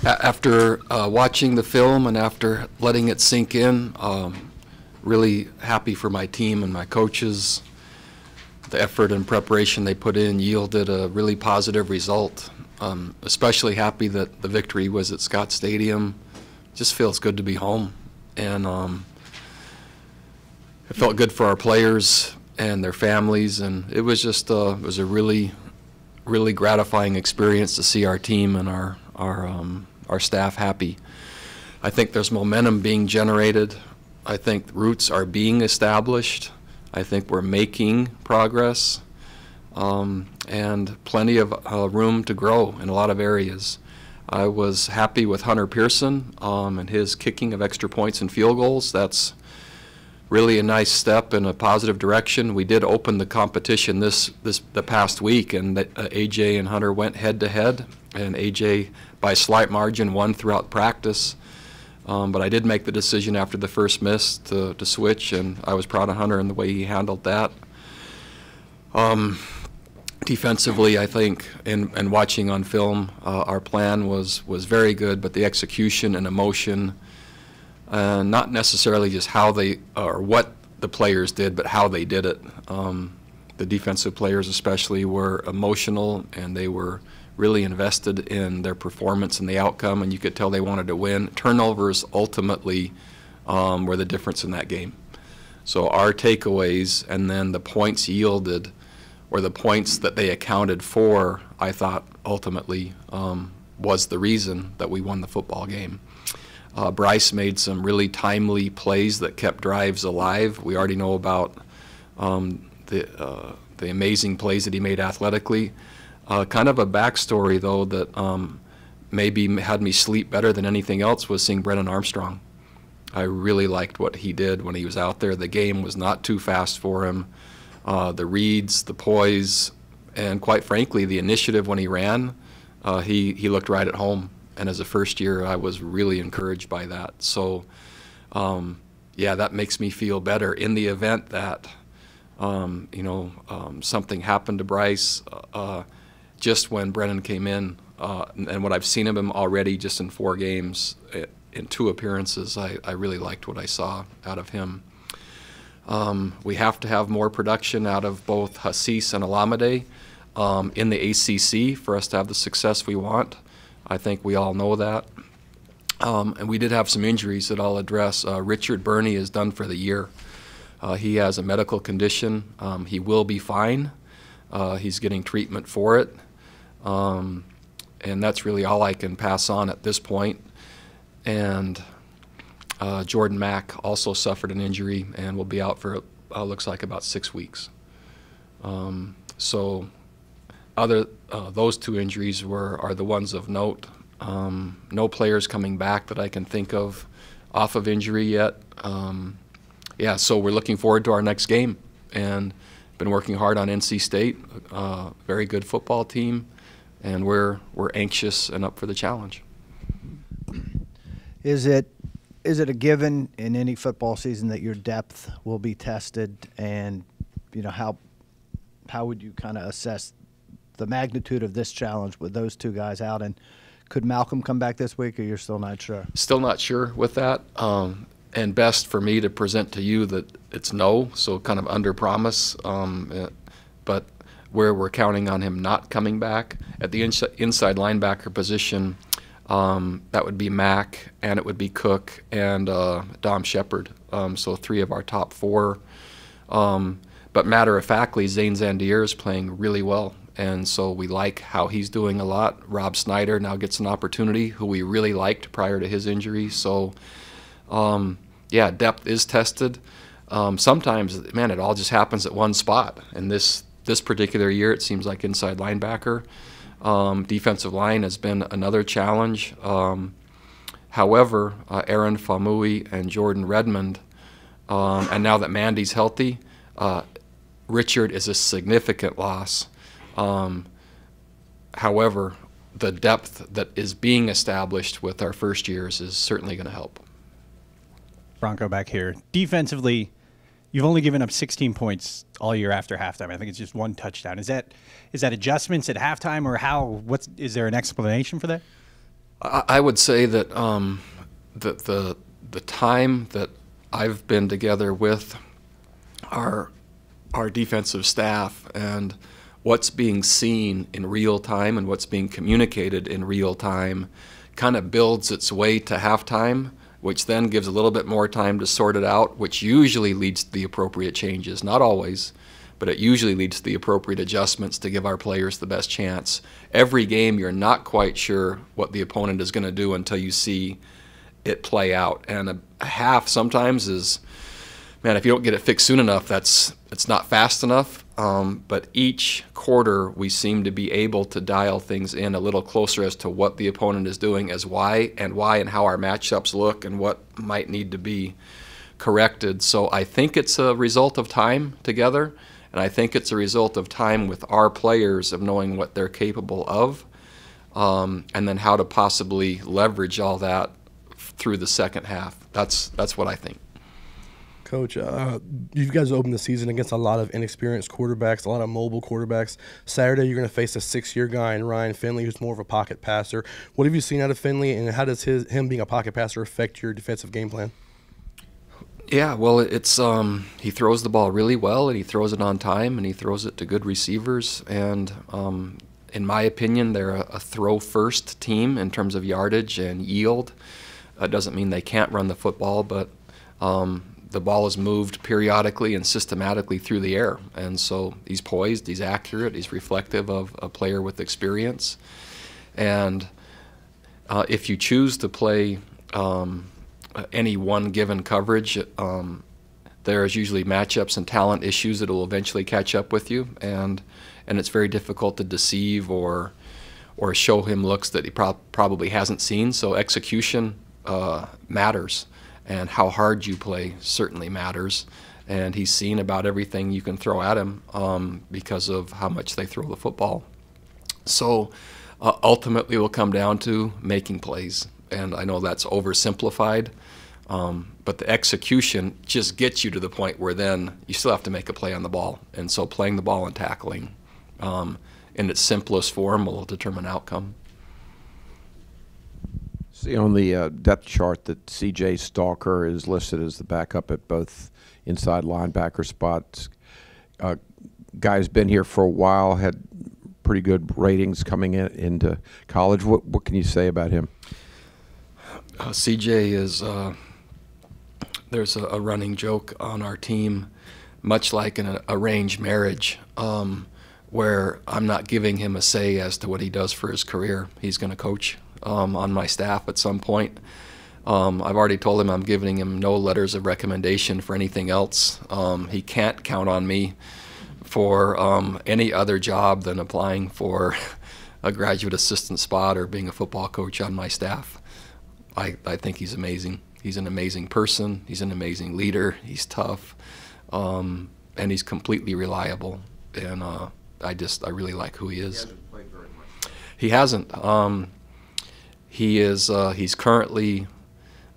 After watching the film and after letting it sink in, really happy for my team and my coaches. The effort and preparation they put in yielded a really positive result. Especially happy that the victory was at Scott Stadium. Just feels good to be home. And it felt good for our players and their families, and it was just it was a really gratifying experience to see our team and our staff happy. I think there's momentum being generated. I think roots are being established. I think we're making progress, and plenty of room to grow in a lot of areas. I was happy with Hunter Pearson and his kicking of extra points and field goals. That's really a nice step in a positive direction. We did open the competition the past week, and AJ and Hunter went head to head, and AJ by a slight margin won throughout practice. But I did make the decision after the first miss to switch, and I was proud of Hunter and the way he handled that. Defensively, I think, and watching on film, our plan was very good, but the execution and emotion, not necessarily just how they or what the players did, but how they did it. The defensive players especially were emotional, and they were really invested in their performance and the outcome, and you could tell they wanted to win. Turnovers ultimately were the difference in that game. So our takeaways and then the points yielded, or the points that they accounted for, I thought ultimately was the reason that we won the football game. Bryce made some really timely plays that kept drives alive. We already know about the amazing plays that he made athletically. Kind of a backstory, though, that maybe had me sleep better than anything else was seeing Brennan Armstrong. I really liked what he did when he was out there. The game was not too fast for him. The reads, the poise, and quite frankly, the initiative when he ran, he looked right at home. And as a first year, I was really encouraged by that. So, yeah, that makes me feel better in the event that, something happened to Bryce just when Brennan came in. And what I've seen of him already just in 4 games, in 2 appearances, I really liked what I saw out of him. We have to have more production out of both Hassis and Alameda in the ACC for us to have the success we want. I think we all know that. And we did have some injuries that I'll address. Richard Burney is done for the year. He has a medical condition. He will be fine. He's getting treatment for it. And that's really all I can pass on at this point. And Jordan Mack also suffered an injury and will be out for looks like about 6 weeks. So those 2 injuries are the ones of note. No players coming back that I can think of off of injury yet. Yeah, so we're looking forward to our next game, and been working hard on NC State. Very good football team, and we're anxious and up for the challenge. Is it a given in any football season that your depth will be tested, and how would you kind of assess the magnitude of this challenge with those 2 guys out? And could Malcolm come back this week, or you're still not sure? Still not sure with that. And best for me to present to you that it's no, so kind of under promise. But where we're counting on him not coming back at the inside linebacker position, that would be Mack, and it would be Cook and Dom Shepard. So 3 of our top 4. But matter-of-factly, Zane Zandier is playing really well, and so we like how he's doing a lot. Rob Snyder now gets an opportunity, who we really liked prior to his injury. So, yeah, depth is tested. Sometimes, man, it all just happens at one spot. And this particular year, it seems like inside linebacker. Defensive line has been another challenge. However, Aaron Famui and Jordan Redmond, and now that Mandy's healthy, Richard is a significant loss. However, the depth that is being established with our first years is certainly going to help. Bronco back here. Defensively, you've only given up 16 points all year after halftime. I think it's just 1 touchdown. Is that adjustments at halftime, or is there an explanation for that? I would say that the time that I've been together with our defensive staff and what's being seen in real time and what's being communicated in real time kind of builds its way to halftime, which then gives a little bit more time to sort it out, which usually leads to the appropriate changes. Not always, but it usually leads to the appropriate adjustments to give our players the best chance. Every game, you're not quite sure what the opponent is going to do until you see it play out. And a half sometimes is, man, if you don't get it fixed soon enough, it's not fast enough. But each quarter, we seem to be able to dial things in a little closer as to what the opponent is doing, as why and how our matchups look and what might need to be corrected. So I think it's a result of time together, and I think it's a result of time with our players of knowing what they're capable of, and then how to possibly leverage all that through the second half. That's what I think. Coach, you guys opened the season against a lot of inexperienced quarterbacks, a lot of mobile quarterbacks. Saturday, you're going to face a 6-year guy in Ryan Finley, who's more of a pocket passer. What have you seen out of Finley, and how does him being a pocket passer affect your defensive game plan? Yeah, well, it's he throws the ball really well, and he throws it on time, and he throws it to good receivers. And in my opinion, they're a throw-first team in terms of yardage and yield. Doesn't mean they can't run the football, but the ball is moved periodically and systematically through the air. And so he's poised, he's accurate, he's reflective of a player with experience. And if you choose to play any one given coverage, there's usually matchups and talent issues that will eventually catch up with you. And it's very difficult to deceive or show him looks that he probably hasn't seen. So execution matters. And how hard you play certainly matters. And he's seen about everything you can throw at him because of how much they throw the football. So ultimately it will come down to making plays. And I know that's oversimplified, but the execution just gets you to the point where then you still have to make a play on the ball. And so playing the ball and tackling in its simplest form will determine outcome. See on the depth chart that C.J. Stalker is listed as the backup at both inside linebacker spots. Guy's been here for a while, had pretty good ratings coming into college. What can you say about him? C.J. is there's a running joke on our team, much like an arranged marriage, where I'm not giving him a say as to what he does for his career. He's going to coach on my staff at some point. I've already told him I'm giving him no letters of recommendation for anything else. He can't count on me for any other job than applying for a graduate assistant spot or being a football coach on my staff. I think he's amazing. He's an amazing person. He's an amazing leader. He's tough, and he's completely reliable. And I really like who he is. He hasn't played very much. He hasn't. He's currently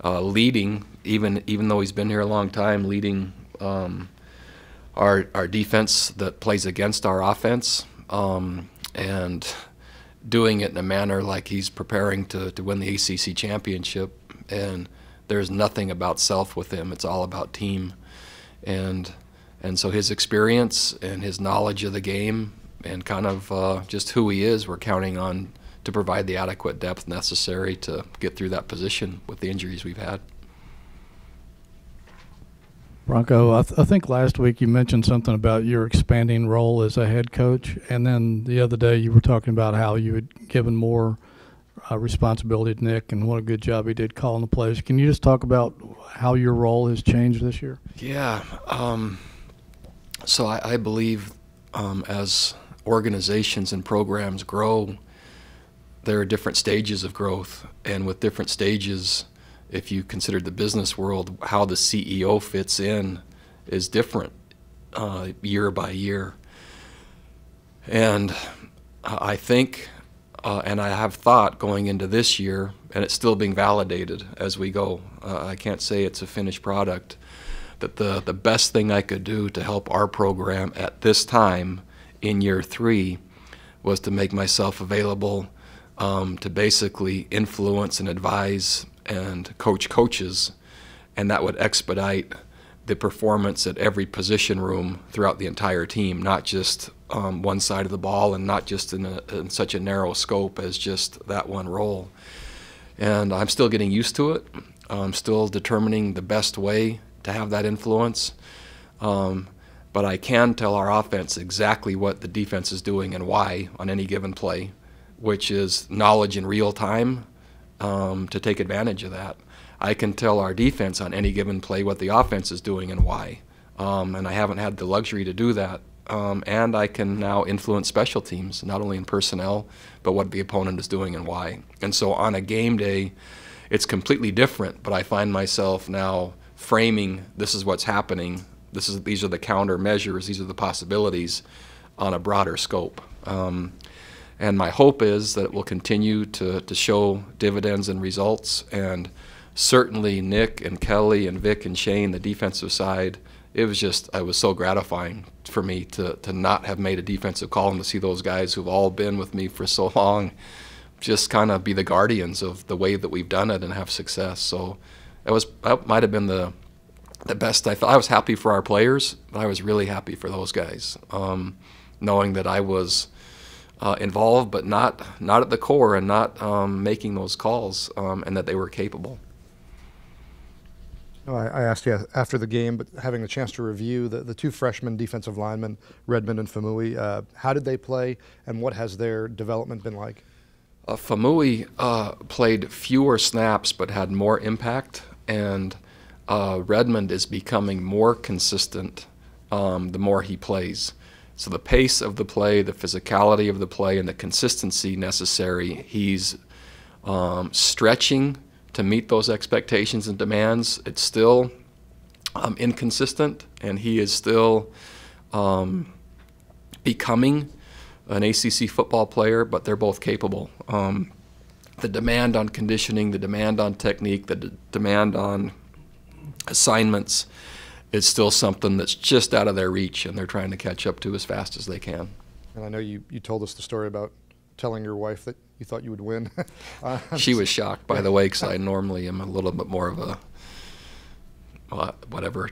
leading, even though he's been here a long time, leading our defense that plays against our offense, and doing it in a manner like he's preparing to win the ACC championship. And there's nothing about self with him. It's all about team. And so his experience and his knowledge of the game and kind of just who he is, we're counting on to provide the adequate depth necessary to get through that position with the injuries we've had. Bronco, I think last week you mentioned something about your expanding role as a head coach, and then the other day you were talking about how you had given more responsibility to Nick and what a good job he did calling the plays. Can you just talk about how your role has changed this year? Yeah. So I believe as organizations and programs grow, there are different stages of growth, and with different stages, if you consider the business world, how the CEO fits in is different year by year. And I think, and I have thought going into this year, and it's still being validated as we go, I can't say it's a finished product, that the best thing I could do to help our program at this time in year 3 was to make myself available to basically influence and advise and coach coaches, and that would expedite the performance at every position room throughout the entire team, not just one side of the ball and not just in such a narrow scope as just that one role. And I'm still getting used to it. I'm still determining the best way to have that influence. But I can tell our offense exactly what the defense is doing and why on any given play, which is knowledge in real time to take advantage of that. I can tell our defense on any given play what the offense is doing and why. And I haven't had the luxury to do that. And I can now influence special teams, not only in personnel, but what the opponent is doing and why. And so on a game day, it's completely different, but I find myself now framing this is what's happening, these are the countermeasures, these are the possibilities on a broader scope. And my hope is that it will continue to show dividends and results. And certainly Nick and Kelly and Vic and Shane, the defensive side, it was so gratifying for me to not have made a defensive call and to see those guys who've all been with me for so long just kind of be the guardians of the way that we've done it and have success. So that might have been the best. I was happy for our players, but I was really happy for those guys, knowing that I was involved, but not at the core and not making those calls, and that they were capable. I asked you after the game, but having the chance to review the two freshman defensive linemen, Redmond and Famui, how did they play, and what has their development been like? Famui played fewer snaps but had more impact, and Redmond is becoming more consistent the more he plays. So the pace of the play, the physicality of the play, and the consistency necessary, he's stretching to meet those expectations and demands. It's still inconsistent, and he is still becoming an ACC football player, but they're both capable. The demand on conditioning, the demand on technique, the demand on assignments is still something that's just out of their reach, and they're trying to catch up to as fast as they can. And I know you told us the story about telling your wife that you thought you would win. She was shocked, by the way, because I normally am a little bit more of a whatever.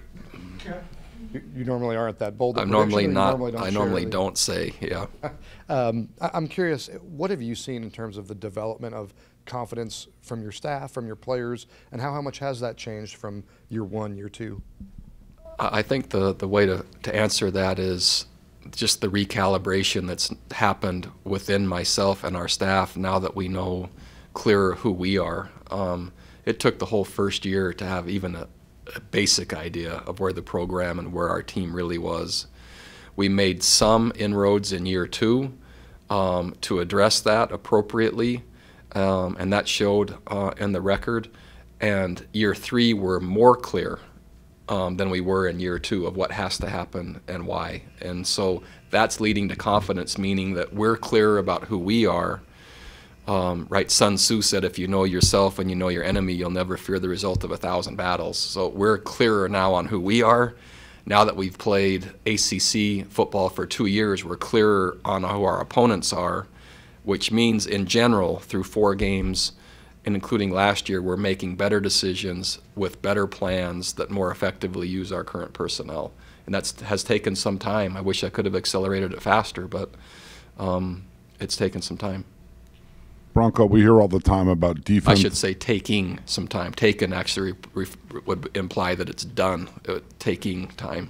You normally aren't that bold. I'm normally not. I normally don't say, yeah. I'm curious, what have you seen in terms of the development of confidence from your staff, from your players, and how much has that changed from year one, year two? I think the way to answer that is just the recalibration that's happened within myself and our staff now that we know clearer who we are. It took the whole first year to have even a basic idea of where the program and where our team really was. We made some inroads in year two to address that appropriately, and that showed in the record. And year three, we're more clear than we were in year two of what has to happen and why. And so that's leading to confidence, meaning that we're clear about who we are. Right, Sun Tzu said, if you know yourself and you know your enemy, you'll never fear the result of 1,000 battles. So we're clearer now on who we are. Now that we've played ACC football for 2 years, we're clearer on who our opponents are, which means in general, through 4 games, and including last year, we're making better decisions with better plans that more effectively use our current personnel. And that has taken some time. I wish I could have accelerated it faster, but it's taken some time. Bronco, we hear all the time about defense. I should say taking some time. Taken actually would imply that it's done, taking time.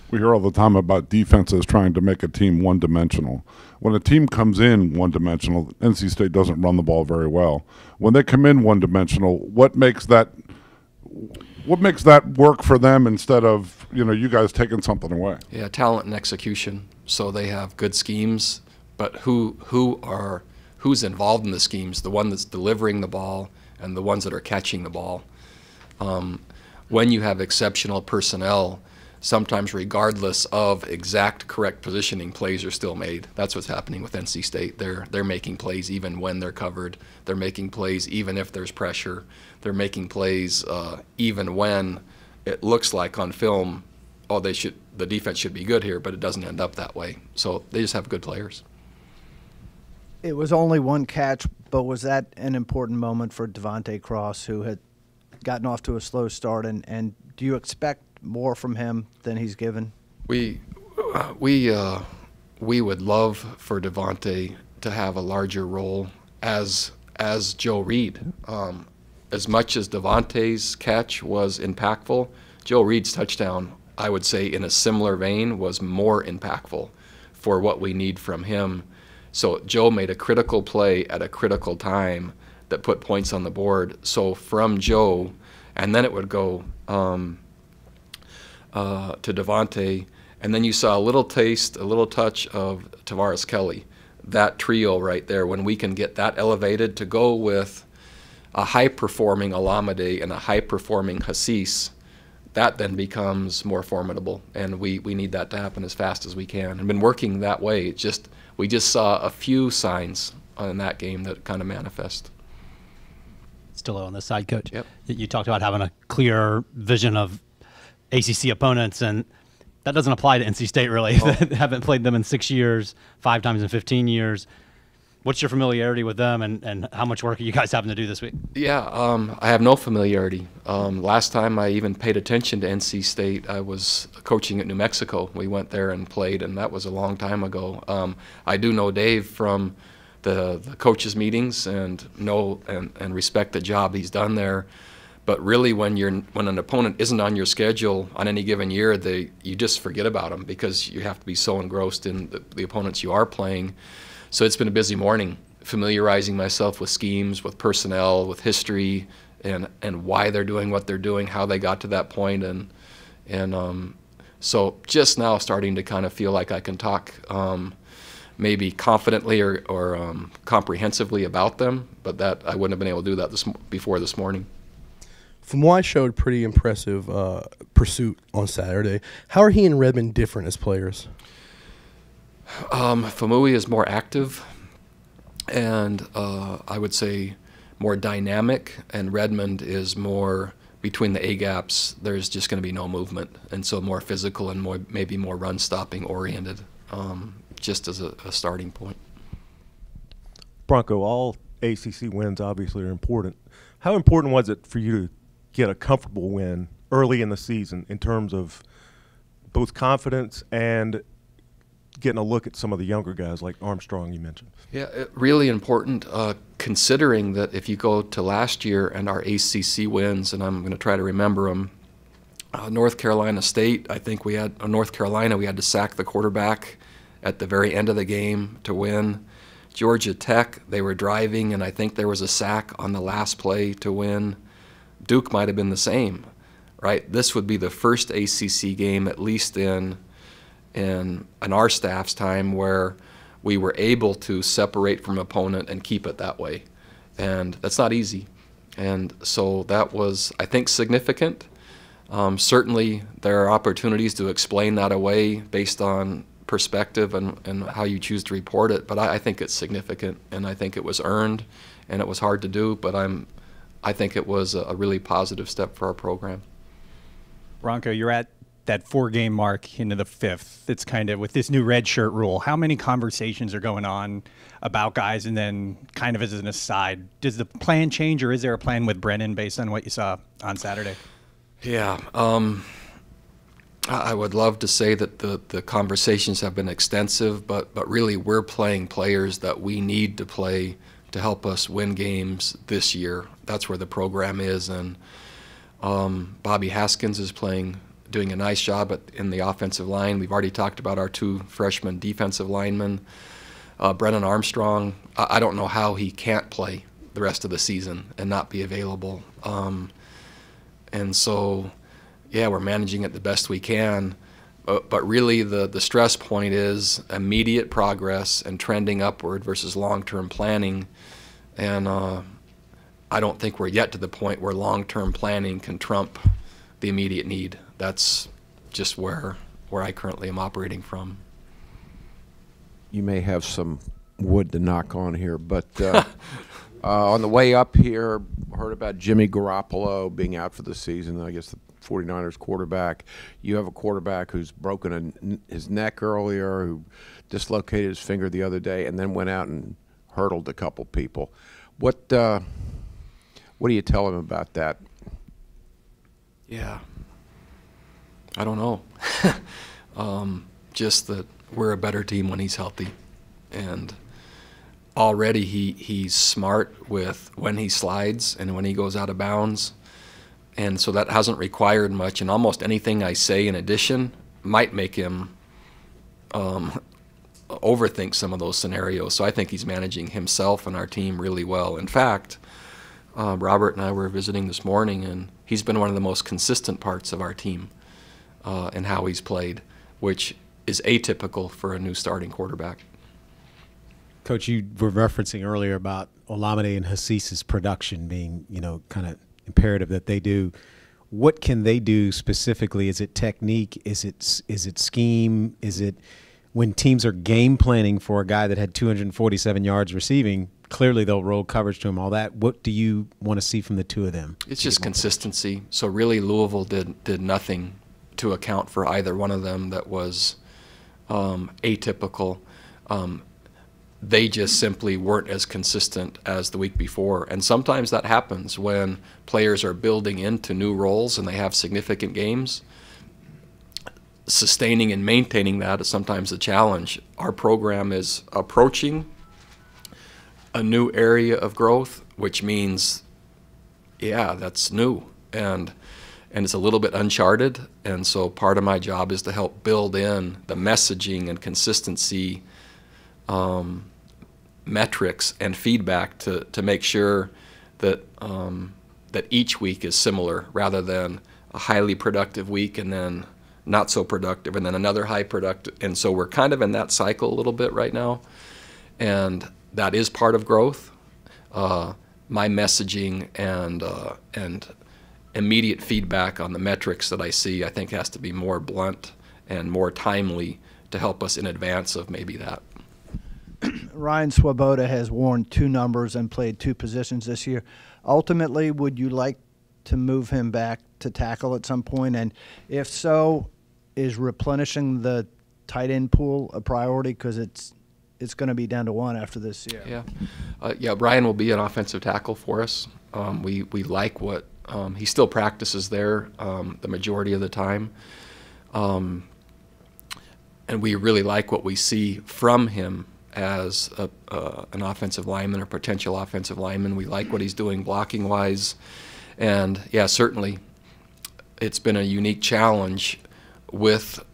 We hear all the time about defenses trying to make a team one-dimensional. When a team comes in one-dimensional, NC State doesn't run the ball very well. When they come in one-dimensional, what makes that work for them instead of, you guys taking something away? Yeah, talent and execution. So they have good schemes, but who's involved in the schemes, the one that's delivering the ball and the ones that are catching the ball. When you have exceptional personnel, sometimes regardless of exact correct positioning, plays are still made. That's what's happening with NC State. They're making plays even when they're covered. They're making plays even if there's pressure. They're making plays even when it looks like on film, the defense should be good here, but it doesn't end up that way. So they just have good players. It was only one catch, but was that an important moment for Devontae Cross, who had gotten off to a slow start, and do you expect more from him than he's given? We would love for Devontae to have a larger role as Joe Reed. As much as Devontae's catch was impactful, Joe Reed's touchdown, I would say in a similar vein, was more impactful for what we need from him. So Joe made a critical play at a critical time that put points on the board. So from Joe, and then it would go to Devontae, and then you saw a little taste, a little touch of Tavares Kelly. That trio right there, when we can get that elevated to go with a high-performing Alameda and a high-performing Hassis, that then becomes more formidable, and we need that to happen as fast as we can. And been working that way. We just saw a few signs in that game that kind of manifest. Still on the side, Coach. Yep. You talked about having a clear vision of ACC opponents, and that doesn't apply to NC State, really. They haven't played them in 6 years, 5 times in 15 years. What's your familiarity with them, and how much work are you guys having to do this week? Yeah, I have no familiarity. Last time I even paid attention to NC State, I was coaching at New Mexico. We went there and played, and that was a long time ago. I do know Dave from the coaches' meetings and know and respect the job he's done there. But really, when an opponent isn't on your schedule on any given year, you just forget about them because you have to be so engrossed in the opponents you are playing. So it's been a busy morning, familiarizing myself with schemes, with personnel, with history, and why they're doing what they're doing, how they got to that point, and so just now starting to kind of feel like I can talk maybe confidently or comprehensively about them, but that I wouldn't have been able to do that before this morning. Famoi showed pretty impressive pursuit on Saturday. How are he and Redmond different as players? Famui is more active and I would say more dynamic, and Redmond is more between the A-gaps. There's just going to be no movement, and so more physical and maybe more run-stopping oriented, just as a starting point. Bronco, all ACC wins obviously are important. How important was it for you to get a comfortable win early in the season in terms of both confidence and getting a look at some of the younger guys like Armstrong you mentioned? Yeah, really important, considering that if you go to last year and our ACC wins, and I'm going to try to remember them, North Carolina State, I think we had to sack the quarterback at the very end of the game to win. Georgia Tech, they were driving, and I think there was a sack on the last play to win. Duke might have been the same, right? This would be the first ACC game, at least in our staff's time, where we were able to separate from opponent and keep it that way. And that's not easy. And so that was, I think, significant. Certainly there are opportunities to explain that away based on perspective and how you choose to report it, but I think it's significant, and I think it was earned, and it was hard to do, but I think it was a really positive step for our program. Bronco, you're at that 4-game mark into the 5th. It's kind of with this new red shirt rule. How many conversations are going on about guys? And then kind of as an aside, does the plan change, or is there a plan with Brennan based on what you saw on Saturday? Yeah, I would love to say that the conversations have been extensive, but really we're playing players that we need to play to help us win games this year. That's where the program is, and Bobby Haskins is doing a nice job in the offensive line. We've already talked about our 2 freshman defensive linemen. Brennan Armstrong, I don't know how he can't play the rest of the season and not be available. And so, yeah, we're managing it the best we can. But really the stress point is immediate progress and trending upward versus long-term planning. And I don't think we're yet to the point where long-term planning can trump the immediate need. That's just where I currently am operating from. You may have some wood to knock on here, but on the way up here, heard about Jimmy Garoppolo being out for the season. I guess the 49ers quarterback. You have a quarterback who's broken his neck earlier, who dislocated his finger the other day, and then went out and hurdled a couple people. What do you tell him about that? Yeah, I don't know. Just that we're a better team when he's healthy, and already he's smart with when he slides and when he goes out of bounds, and so that hasn't required much. And almost anything I say in addition might make him overthink some of those scenarios. So I think he's managing himself and our team really well. In fact, Robert and I were visiting this morning, and he's been one of the most consistent parts of our team in how he's played, which is atypical for a new starting quarterback. Coach, you were referencing earlier about Olamide and Hasis's production being, kind of imperative that they do. What can they do specifically? Is it technique? Is it scheme? Is it when teams are game planning for a guy that had 247 yards receiving? Clearly, they'll roll coverage to him. All that. What do you want to see from the two of them? It's just consistency. So really, Louisville did nothing to account for either one of them that was atypical. They just simply weren't as consistent as the week before. And sometimes that happens when players are building into new roles and they have significant games. Sustaining and maintaining that is sometimes a challenge. Our program is approaching a new area of growth, which means, yeah, that's new. And it's a little bit uncharted. And so part of my job is to help build in the messaging and consistency metrics and feedback to make sure that that each week is similar rather than a highly productive week and then not so productive and then another high productive. And so we're kind of in that cycle a little bit right now, and that is part of growth. My messaging and immediate feedback on the metrics that I see, I think, has to be more blunt and more timely to help us in advance of maybe that. Ryan Swoboda has worn 2 numbers and played 2 positions this year. Ultimately, would you like to move him back to tackle at some point? And if so, is replenishing the tight end pool a priority? Because it's going to be down to 1 after this year. Yeah, Ryan will be an offensive tackle for us. We like what he still practices there the majority of the time, and we really like what we see from him as an offensive lineman or potential offensive lineman. We like what he's doing blocking wise, and yeah, certainly it's been a unique challenge with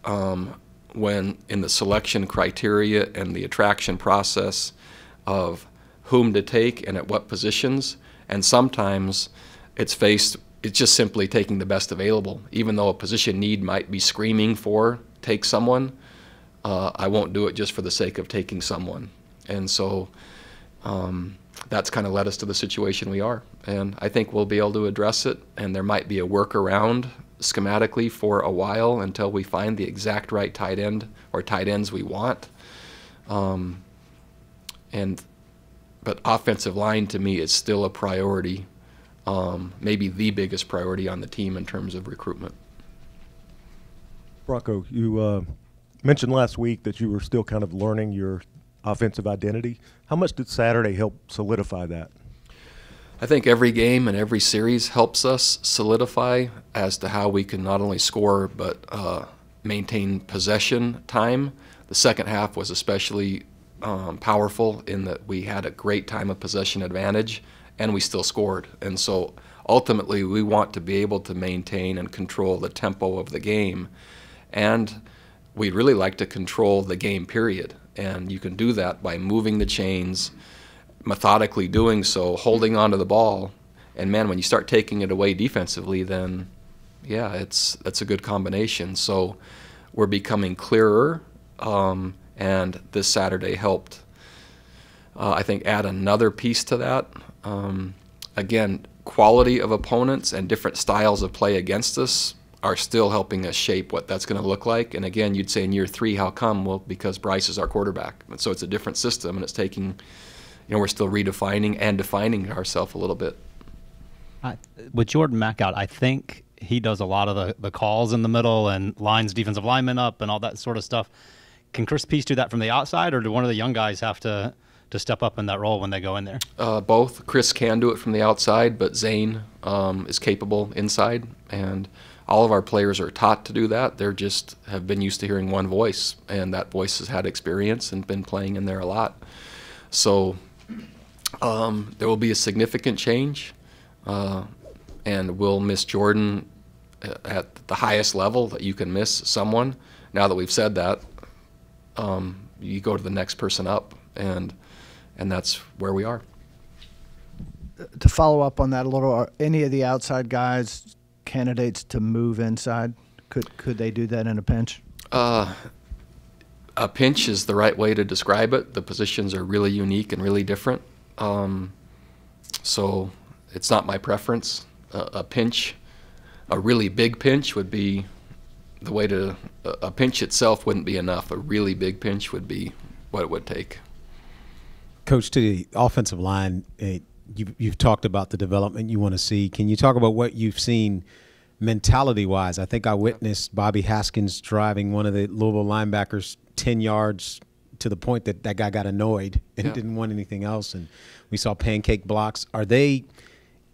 when in the selection criteria and the attraction process of whom to take and at what positions, and sometimes it's just simply taking the best available. Even though a position need might be screaming for take someone, I won't do it just for the sake of taking someone. And so that's kind of led us to the situation we are. And I think we'll be able to address it, and there might be a workaround schematically for a while until we find the exact right tight end or tight ends we want. But offensive line to me is still a priority, maybe the biggest priority on the team in terms of recruitment. Bronco, you mentioned last week that you were still kind of learning your offensive identity. How much did Saturday help solidify that? I think every game and every series helps us solidify as to how we can not only score but maintain possession time. The second half was especially powerful in that we had a great time of possession advantage and we still scored. And so ultimately we want to be able to maintain and control the tempo of the game, and we'd really like to control the game period. And you can do that by moving the chains, methodically doing so, holding onto the ball. And man, when you start taking it away defensively, then yeah, that's a good combination. So we're becoming clearer, and this Saturday helped, I think, add another piece to that. Again, quality of opponents and different styles of play against us are still helping us shape what that's going to look like. And again, you'd say in year 3, how come? Well, because Bryce is our quarterback. And so it's a different system, and it's taking, we're still redefining and defining ourselves a little bit. With Jordan Mack out, I think he does a lot of the calls in the middle and lines defensive linemen up and all that sort of stuff. Can Chris Peace do that from the outside, or do one of the young guys have to to step up in that role when they go in there? Both. Chris can do it from the outside, but Zane is capable inside, and all of our players are taught to do that. They're just have been used to hearing one voice, and that voice has had experience and been playing in there a lot. So there will be a significant change, and we'll miss Jordan at the highest level that you can miss someone. Now that we've said that, you go to the next person up, and that's where we are. To follow up on that a little, are any of the outside guys candidates to move inside? Could they do that in a pinch? A pinch is the right way to describe it. The positions are really unique and really different. So it's not my preference. A pinch, a really big pinch would be the way to, a pinch itself wouldn't be enough. A really big pinch would be what it would take. Coach, to the offensive line, you've talked about the development you want to see. Can you talk about what you've seen mentality-wise? I think I witnessed Bobby Haskins driving one of the Louisville linebackers 10 yards to the point that that guy got annoyed and didn't want anything else, and we saw pancake blocks. Are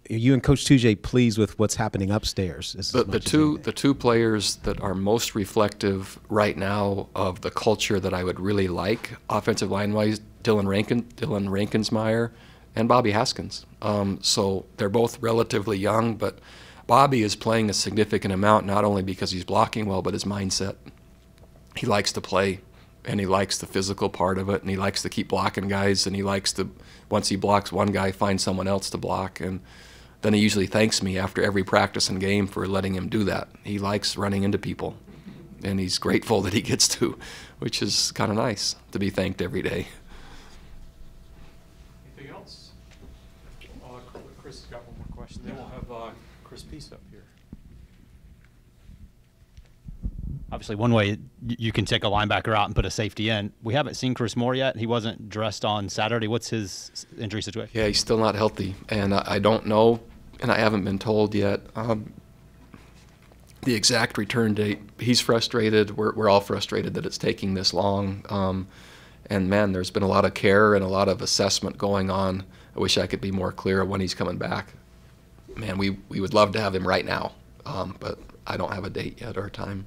you and Coach Tujay pleased with what's happening upstairs? The two players that are most reflective right now of the culture that I would really like, offensive line-wise, Dylan Rankensmeyer and Bobby Haskins. So they're both relatively young, but Bobby is playing a significant amount, not only because he's blocking well, but his mindset. He likes to play, and he likes the physical part of it, and he likes to keep blocking guys, and he likes to, once he blocks one guy, find someone else to block. And then he usually thanks me after every practice and game for letting him do that. He likes running into people, and he's grateful that he gets to, which is kind of nice to be thanked every day. Anything else? Chris has got one more question. Then we'll have Chris Peace up here. Obviously, one way you can take a linebacker out and put a safety in. We haven't seen Chris Moore yet. He wasn't dressed on Saturday. What's his injury situation? Yeah, he's still not healthy, and I don't know, and I haven't been told yet the exact return date. He's frustrated. We're all frustrated that it's taking this long. And, man, there's been a lot of care and a lot of assessment going on. I wish I could be more clear when he's coming back. Man, we would love to have him right now, but I don't have a date yet or a time.